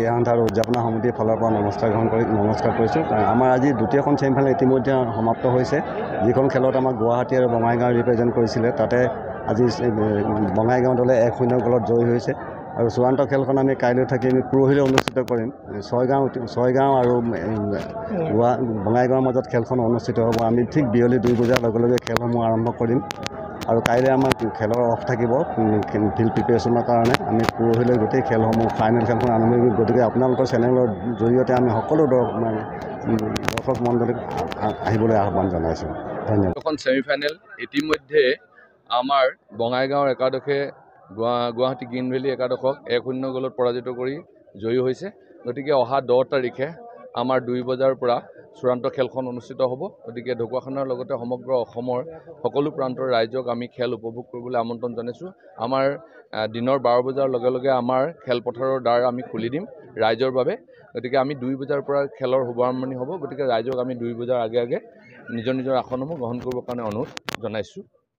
ক্ৰীড়া আৰু উদযাপনা সমিতিৰ ফালৰ পৰা নমস্কাৰ কৰিছোঁ। আমাৰ আজি দ্বিতীয়খন ছেমিফাইনেল ইতিমধ্যে সমাপ্ত হৈছে। যিখন খেলত আমাৰ গুৱাহাটী আৰু বঙাইগাঁও ৰিপ্ৰেজেণ্ট কৰিছিলে, তাতে আজি বঙাইগাঁও দলে 1-0 গ'লত জয়ী হৈছে। আৰু চূড়ান্ত খেলখন আমি কাইলৈ থাকি পৰহিলৈ অনুষ্ঠিত কৰিম। ছয়গাঁও আৰু বঙাইগাঁৱৰ মাজত খেলখন অনুষ্ঠিত হ'ব। আমি ঠিক বিয়লি 2 বজাৰ লগে লগে খেলসমূহ আৰম্ভ কৰিম। আৰু কাইলৈ আমাৰ খেলৰ অফ থাকিব ফিল্ড প্ৰিপেৰেশ্যনৰ কাৰণে। আমি পৰহিলৈ গোটেই খেলসমূহ ফাইনেল খেলখন আৰম্ভ কৰিম। গতিকে আপোনালোকৰ চেনেলৰ জৰিয়তে আমি সকলো দৰ্শক মণ্ডলীক আহিবলৈ আহ্বান জনাইছোঁ। ধন্যবাদ। এখন ছেমিফাইনেল ইতিমধ্যে আমাৰ বঙাইগাঁৱৰ একাদশে গুৱাহাটী গ্ৰীণ ভেলী একাদশক 1-0 গ'লত পৰাজিত কৰি জয়ী হৈছে। গতিকে অহা 10 তাৰিখে আমাৰ 2 বজাৰ পৰা চূড়ান্ত খেলখন অনুষ্ঠিত হ'ব। গতিকে ঢকুৱাখানাৰ লগতে সমগ্ৰ অসমৰ সকলো প্ৰান্তৰ ৰাইজক আমি খেল উপভোগ কৰিবলৈ আমন্ত্ৰণ জনাইছোঁ। আমাৰ দিনৰ 12 বজাৰ লগে লগে আমাৰ খেলপথাৰৰ দ্বাৰ আমি খুলি দিম ৰাইজৰ বাবে। গতিকে আমি 2 বজাৰ পৰা খেলৰ শুভাৰম্ভণি হ'ব। গতিকে ৰাইজক আমি 2 বজাৰ আগে আগে নিজৰ আসনসমূহ গ্ৰহণ কৰিবৰ কাৰণে অনুৰোধ জনাইছোঁ।